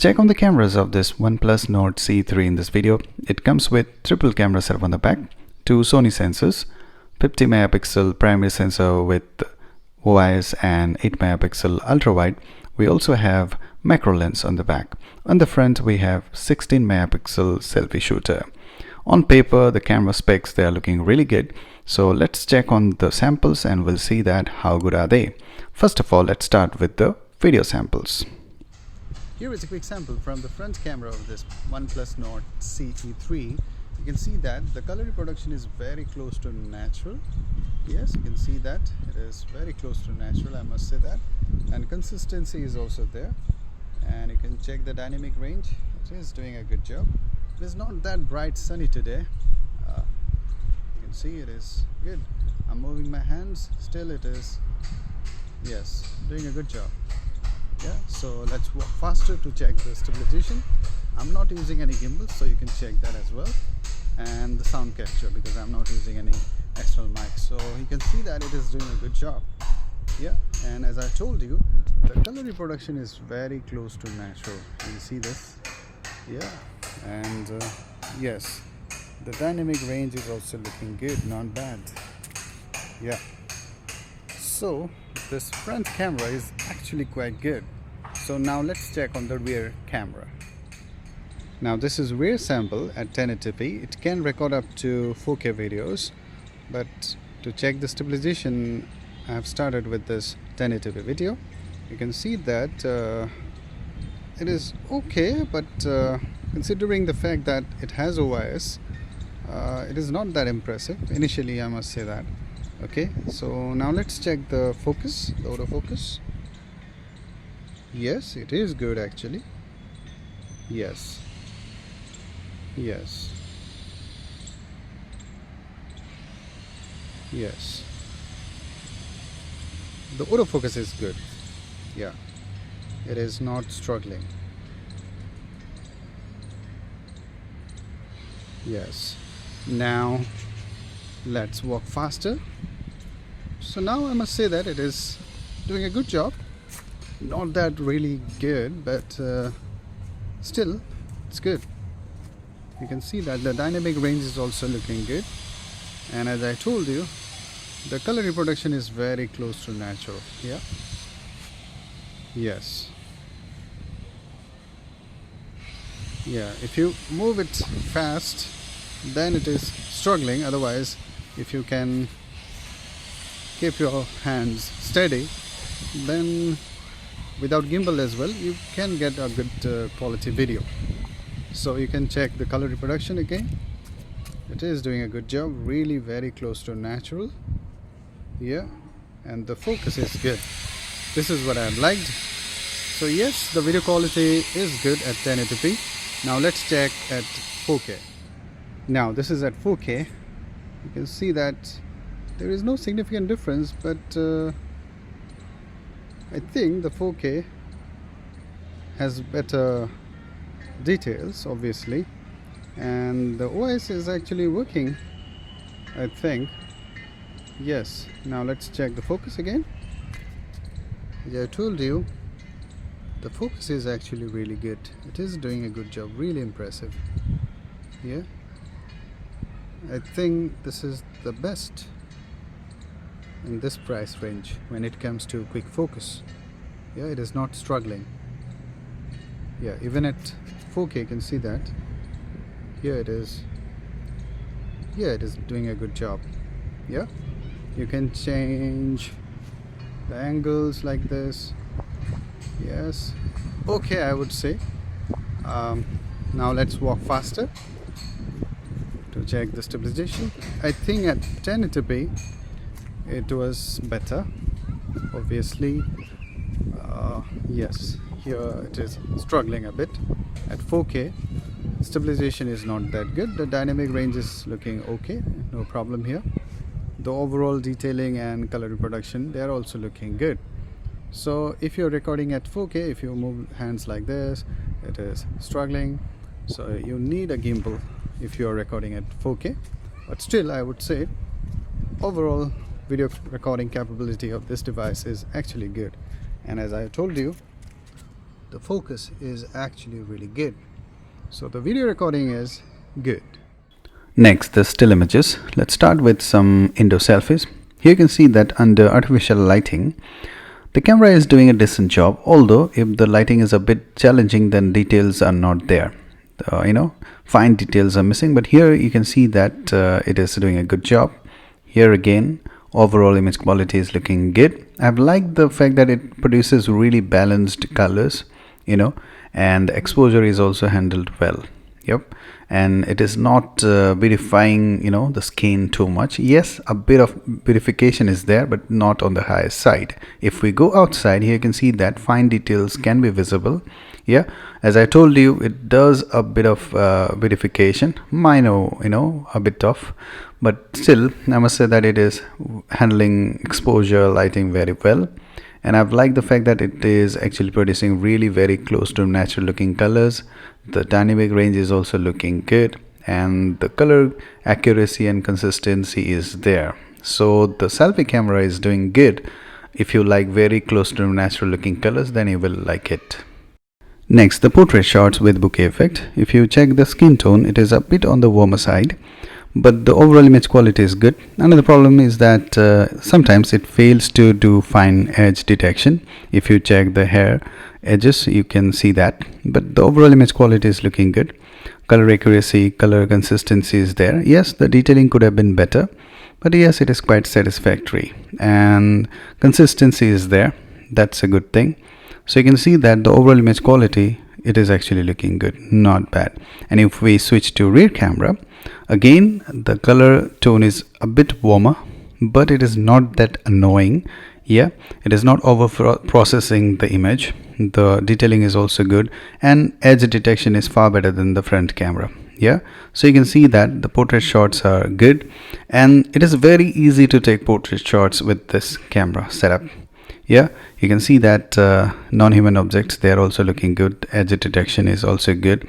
check on the cameras of this OnePlus Nord CE3 in this video. It comes with triple camera setup on the back, two Sony sensors, 50 megapixel primary sensor with OIS and 8 megapixel ultra wide. We also have macro lens on the back. On the front we have 16 megapixel selfie shooter. On paper the camera specs, they are looking really good. So let's check on the samples and we'll see that how good are they. First of all, let's start with the video samples. Here is a quick sample from the front camera of this OnePlus Nord CE3. You can see that the color reproduction is very close to natural. Yes, you can see that it is very close to natural, I must say that. And consistency is also there. And you can check the dynamic range. It is doing a good job. It is not that bright sunny today. You can see it is good. I'm moving my hands, still it is, yes, doing a good job. Yeah, so let's walk faster to check the stabilization. I'm not using any gimbal, so you can check that as well. And the sound capture, because I'm not using any external mic, so you can see that it is doing a good job. Yeah, and as I told you, the color reproduction is very close to natural. You see this? Yeah, and yes, the dynamic range is also looking good, not bad. Yeah, so this front camera is actually quite good. So now let's check on the rear camera. Now this is rear sample at 1080p. It can record up to 4K videos, but to check the stabilization, I have started with this 1080p video. You can see that it is okay, but considering the fact that it has OIS, it is not that impressive initially, I must say that. Okay, so now let's check the focus, the autofocus. Yes, it is good actually. Yes, yes, yes, the autofocus is good. Yeah, it is not struggling. Yes, now let's walk faster. So now I must say that it is doing a good job. Not that really good, but still it's good. You can see that the dynamic range is also looking good, and as I told you, the color reproduction is very close to natural. Yeah, yes, yeah, if you move it fast then it is struggling. Otherwise, if you can keep your hands steady, then without gimbal as well, you can get a good quality video. So you can check the color reproduction again. It is doing a good job, really very close to natural. Yeah, and the focus is good. This is what I've liked. So yes, the video quality is good at 1080p. Now let's check at 4K. Now this is at 4K. You can see that there is no significant difference, but I think the 4K has better details, obviously, and the OIS is actually working, I think. Yes, now let's check the focus again. As I told you, the focus is actually really good. It is doing a good job, really impressive. Yeah, I think this is the best in this price range when it comes to quick focus. Yeah, it is not struggling. Yeah, even at 4K you can see that. Here it is. Yeah, it is doing a good job. Yeah, you can change the angles like this. Yes, okay, I would say. Now let's walk faster to check the stabilization. I think at 1080p it was better, obviously. Yes, here it is struggling a bit. At 4K, stabilization is not that good. The dynamic range is looking okay, no problem here. The overall detailing and color reproduction, they are also looking good. So if you're recording at 4K, if you move hands like this, it is struggling. So you need a gimbal if you're recording at 4K. But still, I would say overall video recording capability of this device is actually good. And as I told you, the focus is actually really good. So the video recording is good. Next, the still images. Let's start with some indoor selfies. Here you can see that under artificial lighting, the camera is doing a decent job, although if the lighting is a bit challenging, then details are not there. Fine details are missing, but here you can see that it is doing a good job. Here again, overall image quality is looking good. I've liked the fact that it produces really balanced colors, and exposure is also handled well. Yep. And it is not beautifying the skin too much. Yes, a bit of beautification is there, but not on the highest side. If we go outside, here you can see that fine details can be visible. Yeah, as I told you, it does a bit of beautification, minor, a bit of, but still I must say that it is handling exposure lighting very well. And I've liked the fact that it is actually producing really very close to natural looking colors. The dynamic range is also looking good, and the color accuracy and consistency is there. So the selfie camera is doing good. If you like very close to natural looking colors, then you will like it. Next, the portrait shots with bokeh effect. If you check the skin tone, it is a bit on the warmer side, but the overall image quality is good. Another problem is that sometimes it fails to do fine edge detection. If you check the hair edges, you can see that, but the overall image quality is looking good. Color accuracy, color consistency is there. Yes, the detailing could have been better, but yes, it is quite satisfactory, and consistency is there. That's a good thing. So you can see that the overall image quality, it is actually looking good, not bad. And if we switch to rear camera, again the color tone is a bit warmer, but it is not that annoying. Yeah, it is not over processing the image. The detailing is also good, and edge detection is far better than the front camera. Yeah, so you can see that the portrait shots are good, and it is very easy to take portrait shots with this camera setup. Yeah, you can see that non-human objects, they are also looking good. Edge detection is also good.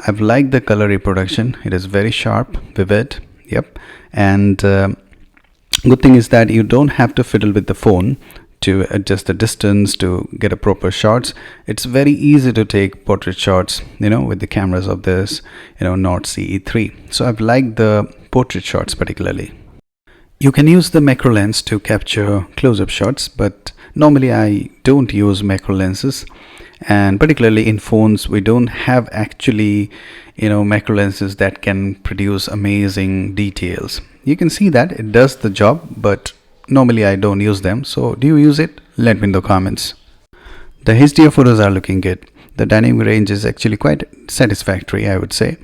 I've liked the color reproduction. It is very sharp, vivid. Yep. And good thing is that you don't have to fiddle with the phone to adjust the distance to get a proper shots. It's very easy to take portrait shots, with the cameras of this, Nord CE3. So I've liked the portrait shots particularly. You can use the macro lens to capture close-up shots, but normally I don't use macro lenses, and particularly in phones we don't have actually macro lenses that can produce amazing details. You can see that it does the job, but normally I don't use them. So do you use it? Let me in the comments. The HDR photos are looking good. The dynamic range is actually quite satisfactory, I would say,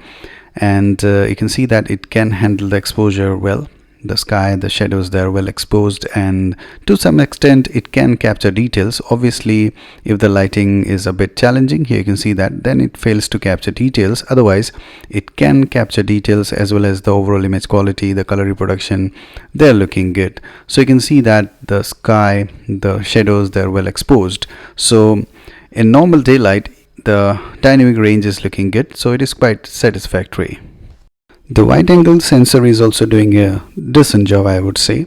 and you can see that it can handle the exposure well. The sky, the shadows, they are well exposed, and to some extent it can capture details. Obviously, if the lighting is a bit challenging, here you can see that then it fails to capture details. Otherwise, it can capture details, as well as the overall image quality, the color reproduction, they're looking good. So you can see that the sky, the shadows, they're well exposed. So in normal daylight, the dynamic range is looking good, so it is quite satisfactory. The wide angle sensor is also doing a decent job, I would say,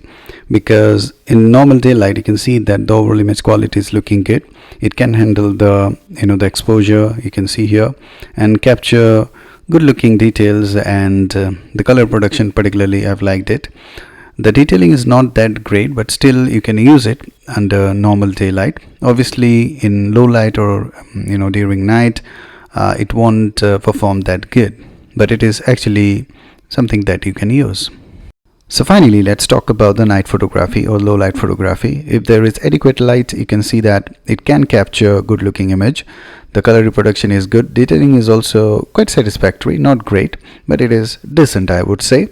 because in normal daylight you can see that the overall image quality is looking good. It can handle the the exposure, you can see here, and capture good looking details, and the color production particularly I've liked it. The detailing is not that great, but still you can use it under normal daylight. Obviously in low light or during night it won't perform that good, but it is actually something that you can use. So finally, let's talk about the night photography or low light photography. If there is adequate light, you can see that it can capture good looking image. The color reproduction is good. Detailing is also quite satisfactory, not great, but it is decent, I would say,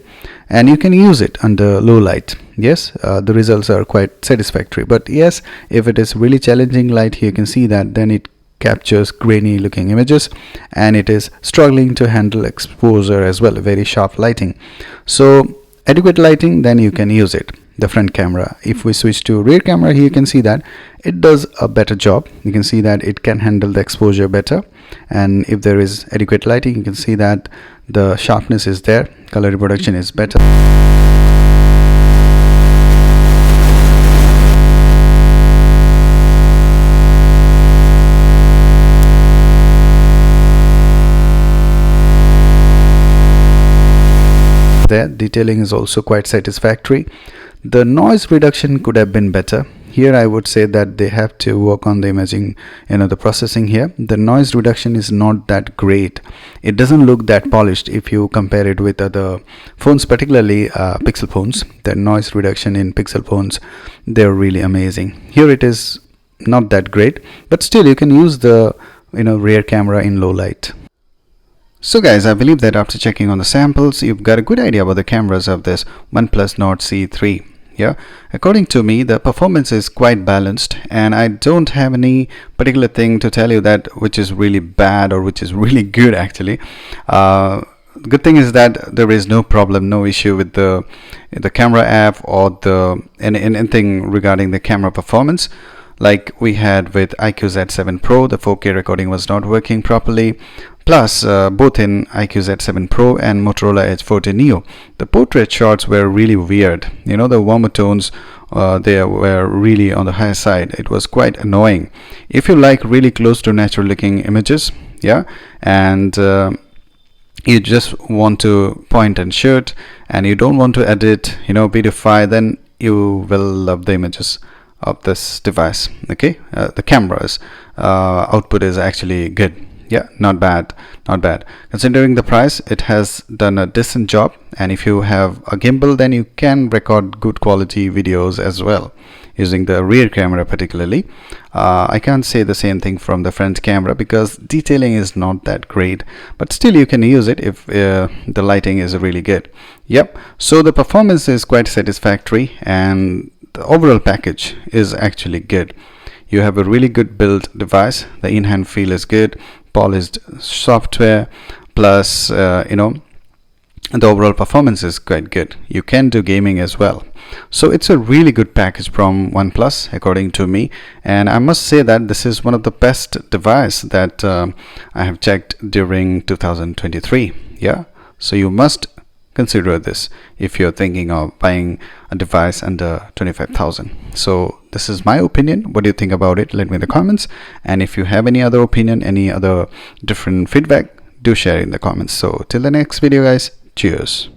and you can use it under low light. Yes, the results are quite satisfactory, but yes, if it is really challenging light, here you can see that then it captures grainy looking images, and it is struggling to handle exposure as well, very sharp lighting. So adequate lighting, then you can use it, the front camera. If we switch to rear camera, here you can see that it does a better job. You can see that it can handle the exposure better, and if there is adequate lighting, you can see that the sharpness is there, color reproduction is better. there. Detailing is also quite satisfactory. The noise reduction could have been better. Here I would say that they have to work on the imaging, the processing here. The noise reduction is not that great. It doesn't look that polished if you compare it with other phones, particularly Pixel phones. The noise reduction in Pixel phones, they're really amazing. Here it is not that great, but still you can use the rear camera in low light. So guys, I believe that after checking on the samples, you've got a good idea about the cameras of this OnePlus Nord CE3. Yeah, according to me, the performance is quite balanced, and I don't have any particular thing to tell you that which is really bad or which is really good actually. Good thing is that there is no problem, no issue with the camera app or anything regarding the camera performance. Like we had with iQOO Z7 Pro, the 4K recording was not working properly. Plus, both in iQOO Z7 Pro and Motorola Edge 40 Neo, the portrait shots were really weird. The warmer tones, they were really on the higher side. It was quite annoying. If you like really close to natural looking images, yeah, and you just want to point and shoot, and you don't want to edit, beautify, then you will love the images of this device. Okay, the camera's output is actually good. Yeah, not bad, not bad. Considering the price, it has done a decent job, and if you have a gimbal, then you can record good quality videos as well using the rear camera particularly. I can't say the same thing from the front camera because detailing is not that great, but still you can use it if the lighting is really good. Yep, so the performance is quite satisfactory, and the overall package is actually good. You have a really good built device. The in-hand feel is good, polished software, plus the overall performance is quite good. You can do gaming as well. So it's a really good package from OnePlus according to me, and I must say that this is one of the best device that I have checked during 2023. Yeah, so you must consider this if you're thinking of buying a device under 25,000. So this is my opinion. What do you think about it? Let me in the comments, and if you have any other opinion, any other different feedback, do share in the comments. So till the next video guys, cheers.